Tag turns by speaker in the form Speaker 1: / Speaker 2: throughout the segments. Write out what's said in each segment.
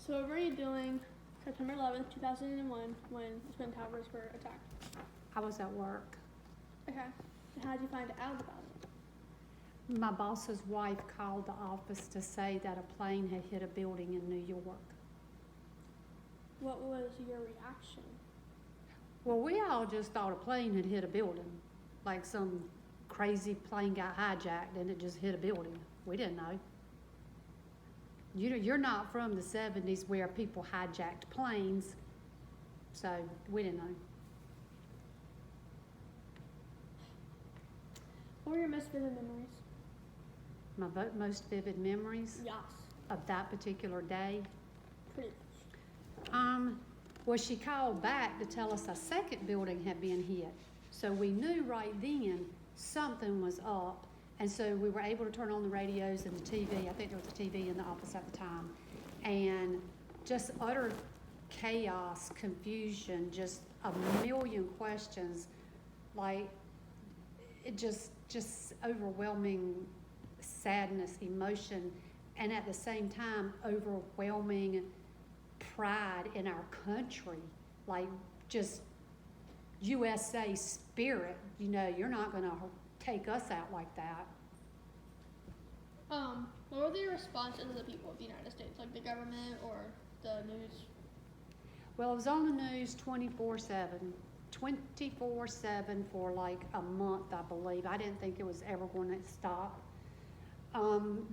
Speaker 1: So what were you doing September 11th, 2001 when the Twin Towers were attacked?
Speaker 2: I was at work.
Speaker 1: Okay. And how did you find out about it?
Speaker 2: My boss's wife called the office to say that a plane had hit a building in New York.
Speaker 1: What was your reaction?
Speaker 2: Well, we all just thought a plane had hit a building, like some crazy plane got hijacked and it just hit a building. We didn't know. You're not from the 70s where people hijacked planes, so we didn't know.
Speaker 1: What were your most vivid memories?
Speaker 2: My most vivid memories
Speaker 1: Yes.
Speaker 2: of that particular day.
Speaker 1: Pretty
Speaker 2: Well, she called back to tell us a second building had been hit. So we knew right then something was up. And so we were able to turn on the radios and the TV. I think there was a TV in the office at the time. And just utter chaos, confusion, just a million questions, like it just overwhelming sadness, emotion, and at the same time, overwhelming pride in our country, like just USA spirit. You know, you're not going to take us out like that.
Speaker 1: What were the responses of the people of the United States, like the government or the news?
Speaker 2: Well, it was on the news 24/7 for like a month, I believe. I didn't think it was ever going to stop.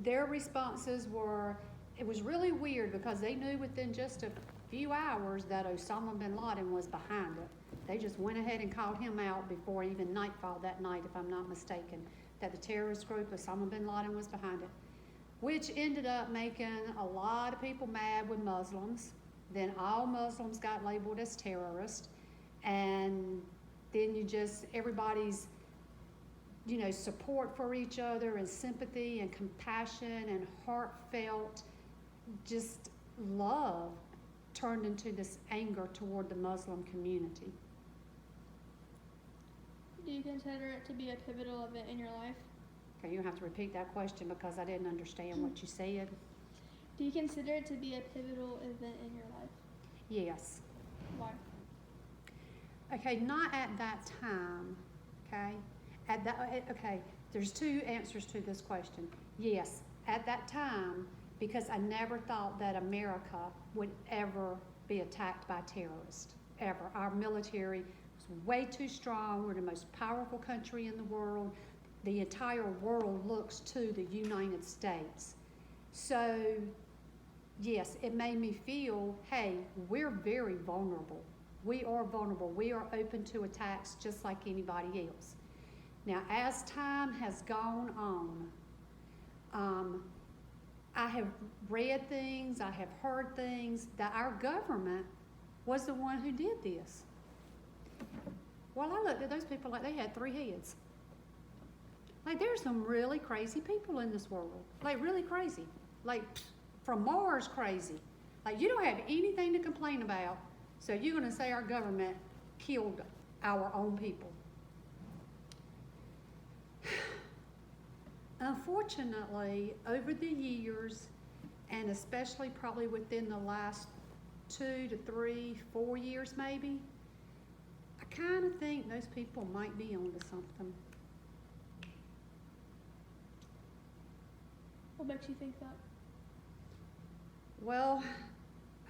Speaker 2: Their responses were, it was really weird because they knew within just a few hours that Osama bin Laden was behind it. They just went ahead and called him out before even nightfall that night, if I'm not mistaken, that the terrorist group Osama bin Laden was behind it, which ended up making a lot of people mad with Muslims. Then all Muslims got labeled as terrorists, and then everybody's, support for each other and sympathy and compassion and heartfelt just love turned into this anger toward the Muslim community.
Speaker 1: Do you consider it to be a pivotal event in your life?
Speaker 2: Okay, you have to repeat that question because I didn't understand what you said.
Speaker 1: Do you consider it to be a pivotal event in your life?
Speaker 2: Yes.
Speaker 1: Why?
Speaker 2: Okay, not at that time, okay? There's two answers to this question. Yes, at that time, because I never thought that America would ever be attacked by terrorists, ever. Our military was way too strong. We're the most powerful country in the world. The entire world looks to the United States. So, yes, it made me feel, hey, we're very vulnerable. We are vulnerable. We are open to attacks just like anybody else. Now, as time has gone on, I have read things, I have heard things, that our government was the one who did this. Well, I looked at those people like they had 3 heads. Like, there's some really crazy people in this world. Like, really crazy. Like, from Mars crazy. Like, you don't have anything to complain about, so you're going to say our government killed our own people. Unfortunately, over the years, and especially probably within the last 2 to 3, 4 years maybe, I kind of think those people might be onto something.
Speaker 1: What makes you think that?
Speaker 2: Well,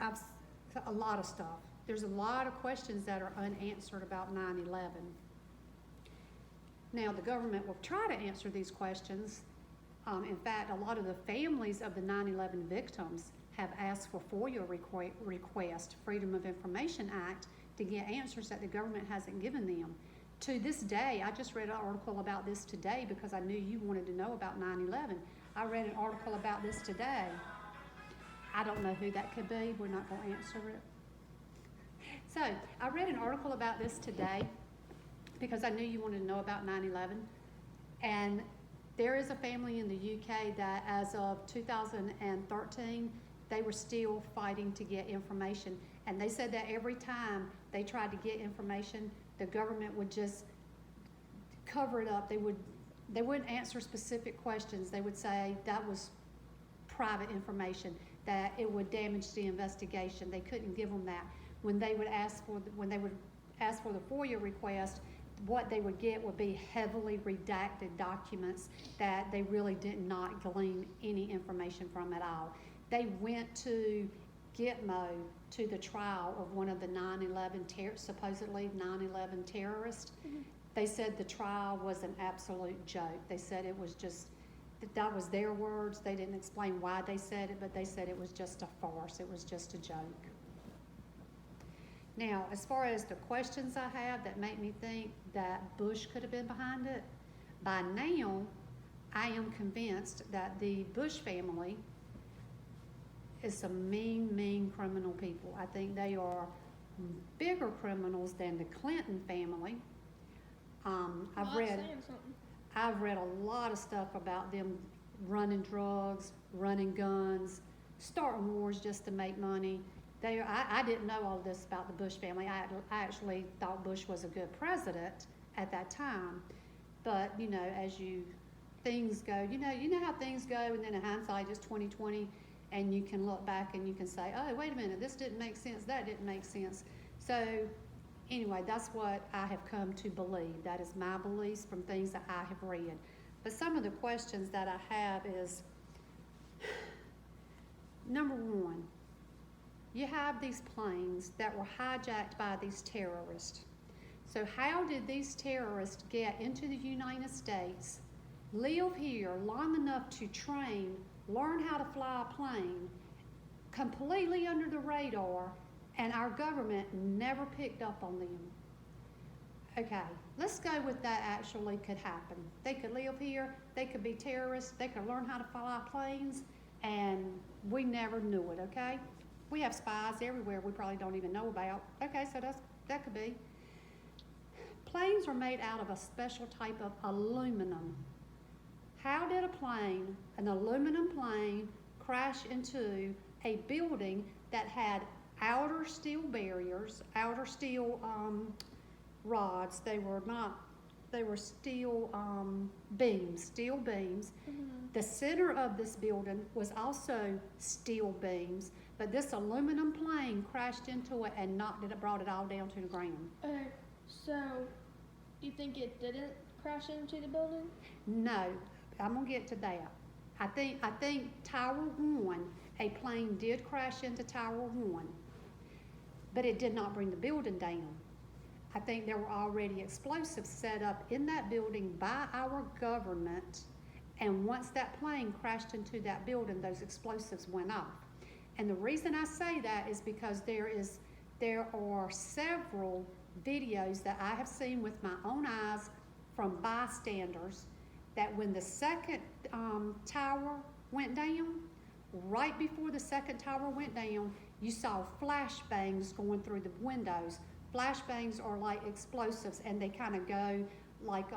Speaker 2: a lot of stuff. There's a lot of questions that are unanswered about 9/11. Now, the government will try to answer these questions. In fact, a lot of the families of the 9/11 victims have asked for FOIA request, Freedom of Information Act, to get answers that the government hasn't given them. To this day, I just read an article about this today because I knew you wanted to know about 9/11. I read an article about this today. I don't know who that could be. We're not going to answer it. So, I read an article about this today because I knew you wanted to know about 9/11. And there is a family in the UK that as of 2013, they were still fighting to get information. And they said that every time they tried to get information, the government would just cover it up. They wouldn't answer specific questions. They would say that was private information, that it would damage the investigation. They couldn't give them that. When they would ask for the FOIA request, what they would get would be heavily redacted documents that they really did not glean any information from at all. They went to Gitmo to the trial of one of the supposedly 9/11 terrorists.
Speaker 1: Mhm.
Speaker 2: They said the trial was an absolute joke. They said it was just, that was their words. They didn't explain why they said it, but they said it was just a farce. It was just a joke. Now, as far as the questions I have that make me think that Bush could have been behind it, by now, I am convinced that the Bush family is some mean criminal people. I think they are bigger criminals than the Clinton family. I've read a lot of stuff about them running drugs, running guns, starting wars just to make money. I didn't know all this about the Bush family. I actually thought Bush was a good president at that time. But, as things go, you know how things go, and then in hindsight, it's 2020, and you can look back and you can say, oh, wait a minute, this didn't make sense, that didn't make sense. So, anyway, that's what I have come to believe. That is my beliefs from things that I have read. But some of the questions that I have is, number one, you have these planes that were hijacked by these terrorists. So how did these terrorists get into the United States, live here long enough to train, learn how to fly a plane, completely under the radar, and our government never picked up on them? Okay, let's go with that actually could happen. They could live here, they could be terrorists, they could learn how to fly planes, and we never knew it, okay? We have spies everywhere we probably don't even know about. Okay, so that could be. Planes are made out of a special type of aluminum. How did an aluminum plane, crash into a building that had outer steel barriers, outer steel rods? They were steel beams.
Speaker 1: Mm-hmm.
Speaker 2: The center of this building was also steel beams, but this aluminum plane crashed into it and brought it all down to the ground.
Speaker 1: Okay, so you think it didn't crash into the building?
Speaker 2: No, I'm gonna get to that. I think Tower 1, a plane did crash into Tower 1, but it did not bring the building down. I think there were already explosives set up in that building by our government, and once that plane crashed into that building, those explosives went off. And the reason I say that is because there are several videos that I have seen with my own eyes from bystanders that when the second tower went down, right before the second tower went down, you saw flashbangs going through the windows. Flashbangs are like explosives, and they kind of go like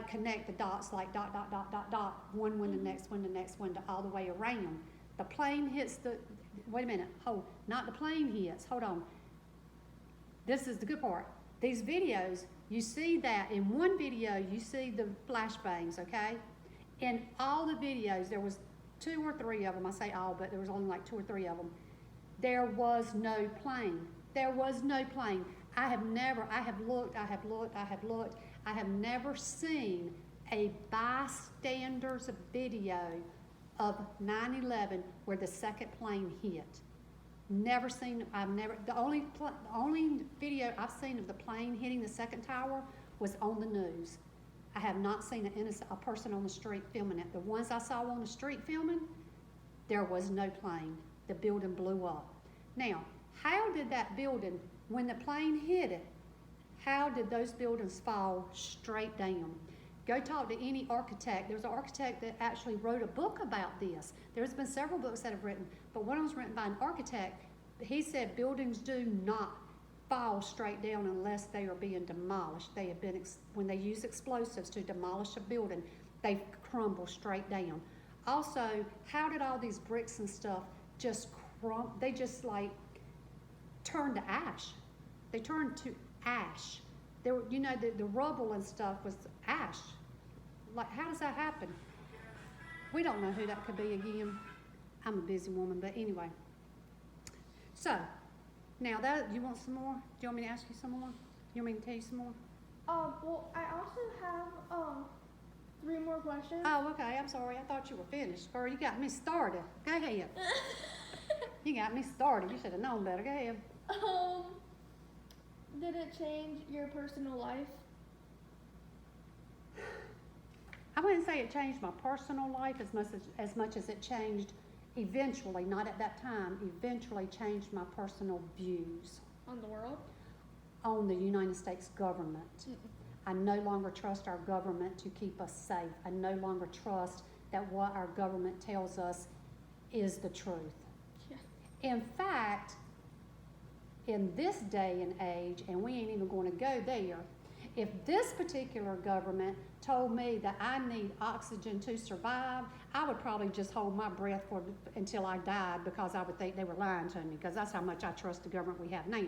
Speaker 2: connect the dots, like dot, dot, dot, dot, dot, one window, next window, next window, all the way around. The plane hits wait a minute, not the plane hits, hold on. This is the good part. These videos, you see that in one video, you see the flashbangs, okay? In all the videos, there was 2 or 3 of them, I say all, but there was only like 2 or 3 of them. There was no plane. There was no plane. I have looked, I have never seen a bystander's video of 9/11 where the second plane hit. Never seen, the only video I've seen of the plane hitting the second tower was on the news. I have not seen a person on the street filming it. The ones I saw on the street filming, there was no plane. The building blew up. Now, how did that building, when the plane hit it, how did those buildings fall straight down? Go talk to any architect. There was an architect that actually wrote a book about this. There's been several books that have written, but one was written by an architect. He said buildings do not fall straight down unless they are being demolished. They have been, when they use explosives to demolish a building, they crumble straight down. Also, how did all these bricks and stuff just they just like turned to ash? They turned to ash. There were, the rubble and stuff was ash. Like, how does that happen? We don't know who that could be again. I'm a busy woman, but anyway. So, now that, you want some more? Do you want me to ask you some more? You want me to tell you some more?
Speaker 1: Well, I also have 3 more questions.
Speaker 2: Oh, okay, I'm sorry. I thought you were finished. Girl, you got me started. Go ahead. You got me started. You should have known better. Go ahead.
Speaker 1: Did it change your personal life?
Speaker 2: I wouldn't say it changed my personal life as much as it changed eventually, not at that time, eventually changed my personal views
Speaker 1: On the world?
Speaker 2: on the United States government. I no longer trust our government to keep us safe. I no longer trust that what our government tells us is the truth.
Speaker 1: Yeah.
Speaker 2: In fact, in this day and age, and we ain't even going to go there, if this particular government told me that I need oxygen to survive, I would probably just hold my breath until I died, because I would think they were lying to me, because that's how much I trust the government we have now.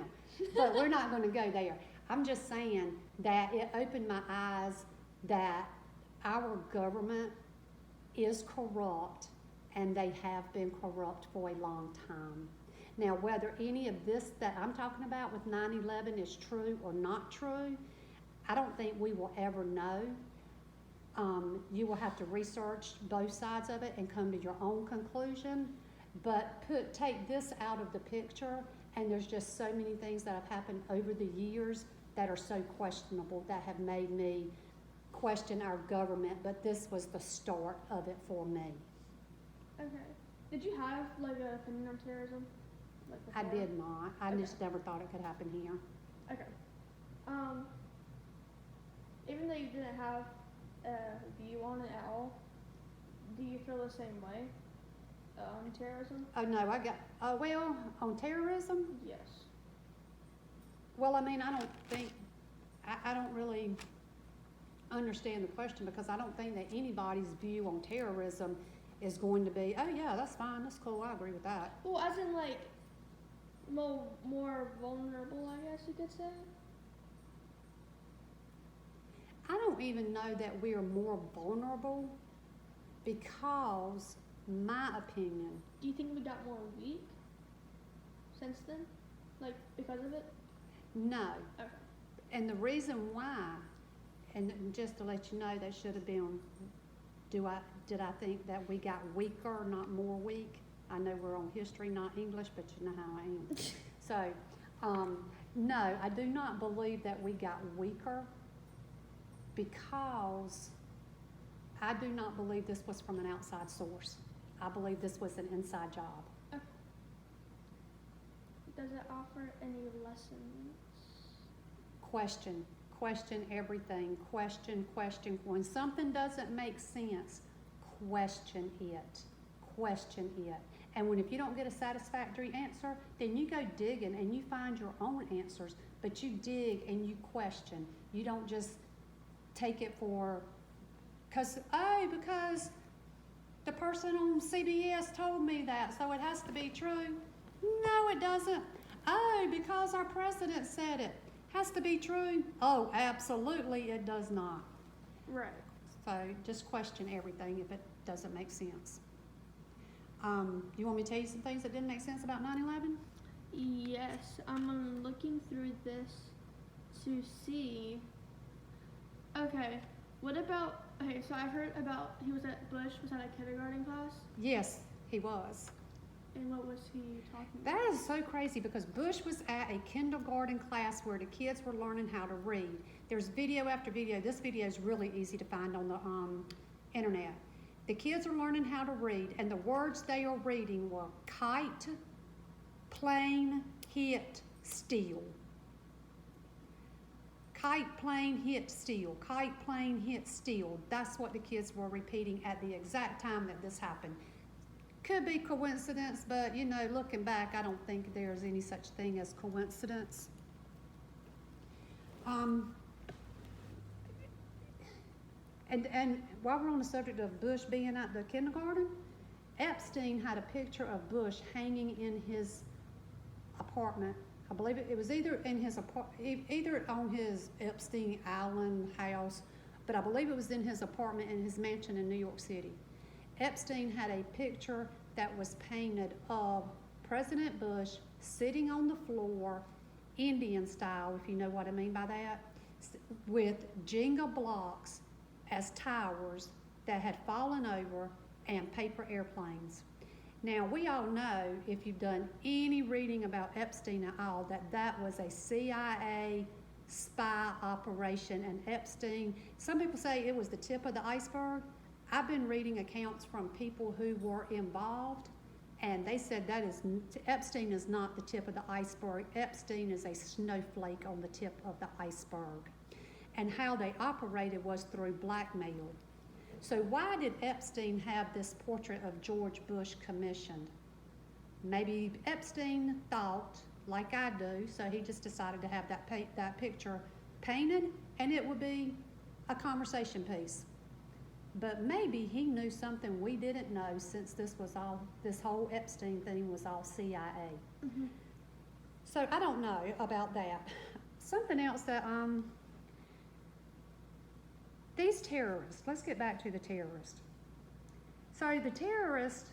Speaker 2: But we're not going to go there. I'm just saying that it opened my eyes that our government is corrupt, and they have been corrupt for a long time. Now, whether any of this that I'm talking about with 9/11 is true or not true, I don't think we will ever know. You will have to research both sides of it and come to your own conclusion. But take this out of the picture, and there's just so many things that have happened over the years that are so questionable, that have made me question our government. But this was the start of it for me.
Speaker 1: Okay. Did you have like an opinion on terrorism? Like
Speaker 2: I
Speaker 1: before?
Speaker 2: did not. I just never thought it could happen here.
Speaker 1: Okay. Even though you didn't have a view on it at all, do you feel the same way on terrorism?
Speaker 2: Oh, no, well, on terrorism?
Speaker 1: Yes.
Speaker 2: Well, I mean, I don't really understand the question, because I don't think that anybody's view on terrorism is going to be, oh yeah, that's fine, that's cool, I agree with that.
Speaker 1: Well, as in like more vulnerable, I guess you could say.
Speaker 2: I don't even know that we're more vulnerable, because my opinion,
Speaker 1: Do you think we got more weak since then? Like because of it?
Speaker 2: no.
Speaker 1: Okay.
Speaker 2: And the reason why, and just to let you know, that should have been, did I think that we got weaker, not more weak? I know we're on history, not English, but you know how I am. So, no, I do not believe that we got weaker, because I do not believe this was from an outside source. I believe this was an inside job.
Speaker 1: Okay. Does it offer any lessons?
Speaker 2: Question everything, question. When something doesn't make sense, question it. And if you don't get a satisfactory answer, then you go digging and you find your own answers, but you dig and you question. You don't just take it for, because the person on CBS told me that, so it has to be true. No, it doesn't. Oh, because our president said it. Has to be true? Oh, absolutely it does not.
Speaker 1: Right.
Speaker 2: So just question everything if it doesn't make sense. You want me to tell you some things that didn't make sense about 9/11?
Speaker 1: Yes, I'm looking through this to see. Okay, so I heard about Bush was at a kindergarten class,
Speaker 2: Yes, he was.
Speaker 1: and what was he talking about?
Speaker 2: That is so crazy, because Bush was at a kindergarten class where the kids were learning how to read. There's video after video. This video is really easy to find on the internet. The kids are learning how to read, and the words they are reading were kite, plane, hit, steal. Kite, plane, hit, steal. Kite, plane, hit, steal. That's what the kids were repeating at the exact time that this happened. Could be coincidence, but looking back, I don't think there's any such thing as coincidence. And while we're on the subject of Bush being at the kindergarten, Epstein had a picture of Bush hanging in his apartment. I believe it was either on his Epstein Island house, but I believe it was in his apartment in his mansion in New York City. Epstein had a picture that was painted of President Bush sitting on the floor, Indian style, if you know what I mean by that, with Jenga blocks as towers that had fallen over and paper airplanes. Now, we all know, if you've done any reading about Epstein at all, that that was a CIA spy operation, and Epstein, some people say it was the tip of the iceberg. I've been reading accounts from people who were involved, and they said Epstein is not the tip of the iceberg. Epstein is a snowflake on the tip of the iceberg. And how they operated was through blackmail. So why did Epstein have this portrait of George Bush commissioned? Maybe Epstein thought, like I do, so he just decided to have that picture painted, and it would be a conversation piece. But maybe he knew something we didn't know, since this whole Epstein thing was all CIA.
Speaker 1: Mm-hmm.
Speaker 2: So I don't know about that. Something else that, these terrorists, let's get back to the terrorists. So the terrorists,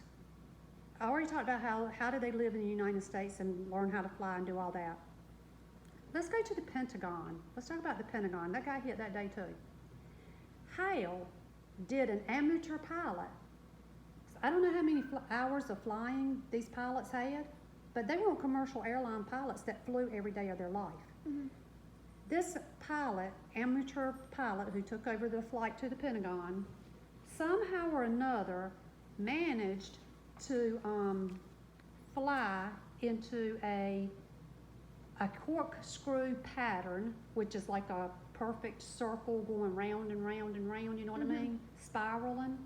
Speaker 2: I already talked about how do they live in the United States and learn how to fly and do all that. Let's go to the Pentagon. Let's talk about the Pentagon. That guy hit that day too. How did an amateur pilot, I don't know how many hours of flying these pilots had, but they weren't commercial airline pilots that flew every day of their life.
Speaker 1: Mm-hmm.
Speaker 2: This pilot, amateur pilot who took over the flight to the Pentagon, somehow or another managed to fly into a corkscrew pattern, which is like a perfect circle going round and round and round, you know what I mean? Spiraling,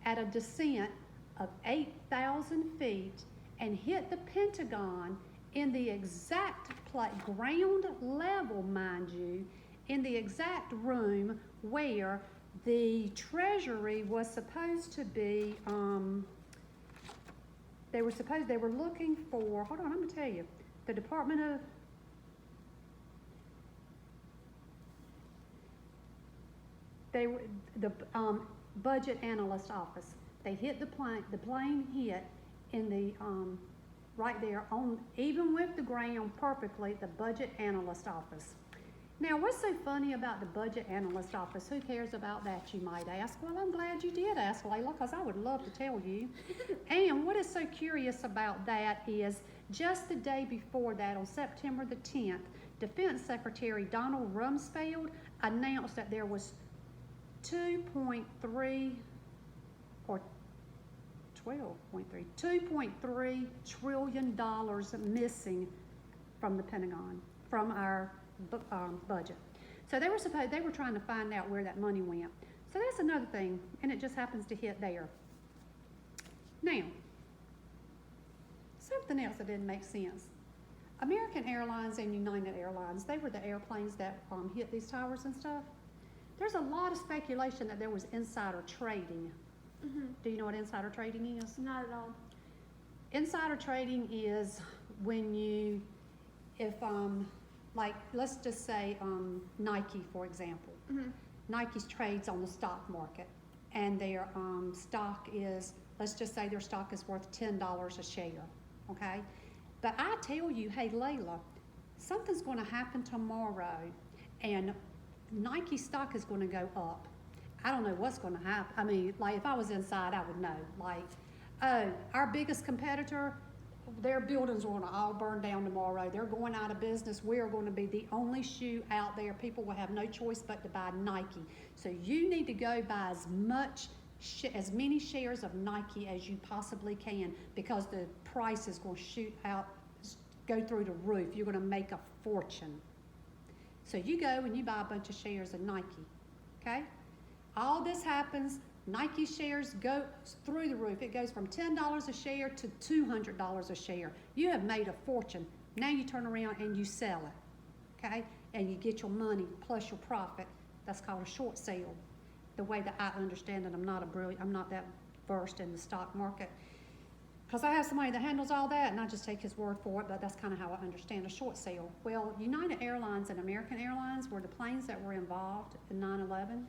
Speaker 2: at a descent of 8,000 feet, and hit the Pentagon in the exact ground level, mind you, in the exact room where the Treasury was supposed to be, they were looking for, hold on, I'm gonna tell you, the Department of, the budget analyst office. They hit the plane hit in the, right there on, even with the ground perfectly, the budget analyst office. Now, what's so funny about the budget analyst office? Who cares about that, you might ask? Well, I'm glad you did ask, Layla, because I would love to tell you. And what is so curious about that is just the day before that, on September the 10th, Defense Secretary Donald Rumsfeld announced that there was 2.3 trillion missing from the Pentagon, from our budget. So they were trying to find out where that money went. So that's another thing, and it just happens to hit there. Now, something else that didn't make sense. American Airlines and United Airlines, they were the airplanes that hit these towers and stuff. There's a lot of speculation that there was insider trading.
Speaker 1: Mm-hmm.
Speaker 2: Do you know what insider trading is?
Speaker 1: Not at all.
Speaker 2: Insider trading is when you, if like let's just say Nike, for example.
Speaker 1: Mm-hmm.
Speaker 2: Nike trades on the stock market, and their stock is, let's just say their stock is worth $10 a share, okay? But I tell you, hey Layla, something's going to happen tomorrow, and Nike stock is going to go up. I don't know what's going to happen. I mean, like if I was inside, I would know. Like, oh, our biggest competitor, their buildings are going to all burn down tomorrow. They're going out of business. We are going to be the only shoe out there. People will have no choice but to buy Nike. So you need to go buy as many shares of Nike as you possibly can, because the price is going to shoot out, go through the roof. You're going to make a fortune. So you go and you buy a bunch of shares of Nike, okay? All this happens, Nike shares go through the roof. It goes from $10 a share to $200 a share. You have made a fortune. Now you turn around and you sell it, okay? And you get your money plus your profit. That's called a short sale. The way that I understand it, I'm not that versed in the stock market, because I have somebody that handles all that, and I just take his word for it, but that's kind of how I understand a short sale. Well, United Airlines and American Airlines were the planes that were involved in 9/11.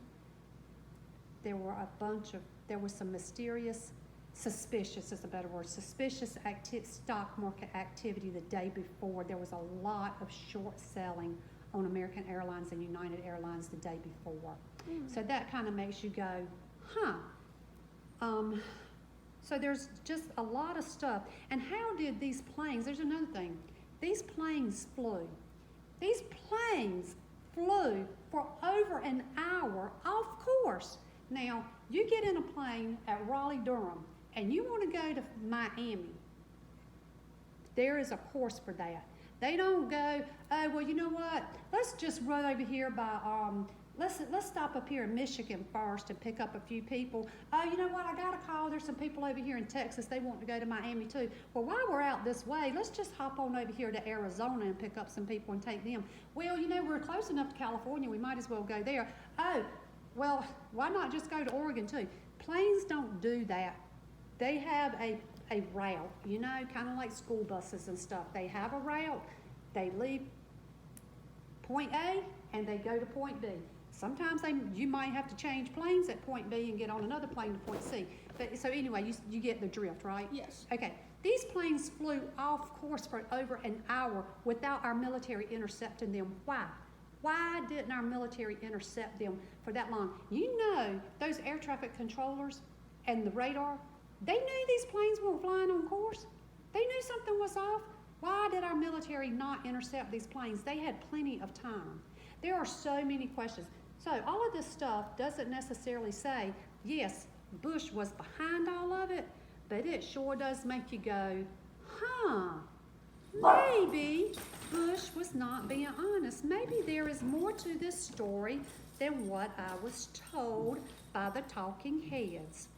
Speaker 2: There were a bunch of there was some mysterious, suspicious is a better word, suspicious stock market activity the day before. There was a lot of short selling on American Airlines and United Airlines the day before. So that kind of makes you go, huh. So there's just a lot of stuff. And how did these planes, there's another thing, these planes flew. These planes flew for over an hour off course. Now, you get in a plane at Raleigh-Durham and you want to go to Miami. There is a course for that. They don't go, oh, well, you know what? Let's just run over here by, let's stop up here in Michigan first and pick up a few people. Oh, you know what? I got a call. There's some people over here in Texas. They want to go to Miami too. Well, while we're out this way, let's just hop on over here to Arizona and pick up some people and take them. Well, you know, we're close enough to California. We might as well go there. Oh, well, why not just go to Oregon too? Planes don't do that. They have a route, you know, kind of like school buses and stuff. They have a route. They leave point A and they go to point B. Sometimes you might have to change planes at point B and get on another plane to point C. But so anyway, you get the drift, right?
Speaker 1: Yes.
Speaker 2: Okay. These planes flew off course for over an hour without our military intercepting them. Why? Why didn't our military intercept them for that long? You know, those air traffic controllers and the radar, they knew these planes weren't flying on course. They knew something was off. Why did our military not intercept these planes? They had plenty of time. There are so many questions. So all of this stuff doesn't necessarily say, yes, Bush was behind all of it, but it sure does make you go, huh, maybe Bush was not being honest. Maybe there is more to this story than what I was told by the talking heads.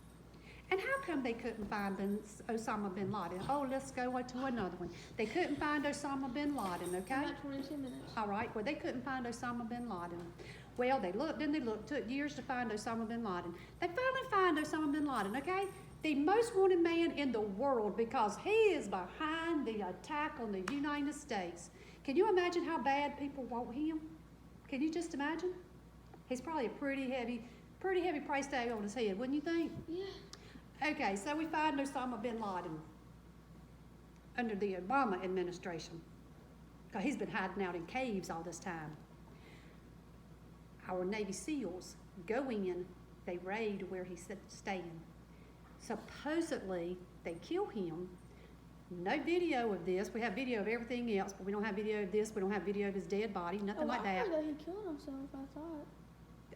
Speaker 2: And how come they couldn't find Osama bin Laden? Oh, let's go on to another one. They couldn't find Osama bin Laden, okay?
Speaker 1: About 22 minutes.
Speaker 2: All right, well, they couldn't find Osama bin Laden. Well, they looked and they looked. Took years to find Osama bin Laden. They finally find Osama bin Laden, okay? The most wanted man in the world because he is behind the attack on the United States. Can you imagine how bad people want him? Can you just imagine? He's probably a pretty heavy price tag on his head, wouldn't you think?
Speaker 1: Yeah.
Speaker 2: Okay, so we find Osama bin Laden under the Obama administration. Because he's been hiding out in caves all this time. Our Navy SEALs go in, they raid where he's staying. Supposedly, they kill him. No video of this. We have video of everything else, but we don't have video of this. We don't have video of his dead body, nothing like that.
Speaker 1: I heard that he killed himself, I thought.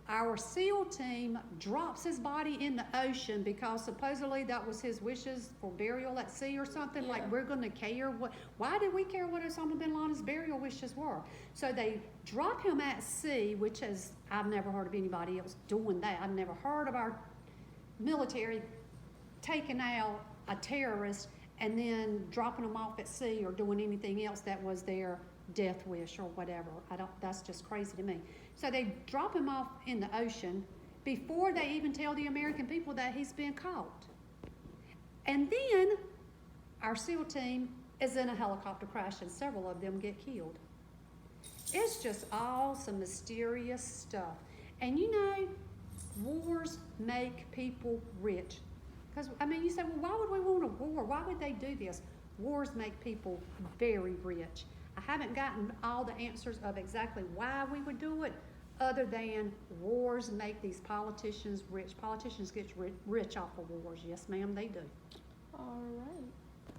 Speaker 2: Our SEAL team drops his body in the ocean because supposedly that was his wishes for burial at sea or something.
Speaker 1: Yeah.
Speaker 2: Like we're going to care why did we care what Osama bin Laden's burial wishes were? So they drop him at sea, which is, I've never heard of anybody else doing that. I've never heard of our military taking out a terrorist and then dropping them off at sea or doing anything else that was their death wish or whatever. That's just crazy to me. So they drop him off in the ocean before they even tell the American people that he's been caught. And then our SEAL team is in a helicopter crash and several of them get killed. It's just all some mysterious stuff. And you know, wars make people rich. Because, I mean, you say, well, why would we want a war? Why would they do this? Wars make people very rich. I haven't gotten all the answers of exactly why we would do it, other than wars make these politicians rich. Politicians get rich off of wars. Yes, ma'am, they do.
Speaker 1: All right.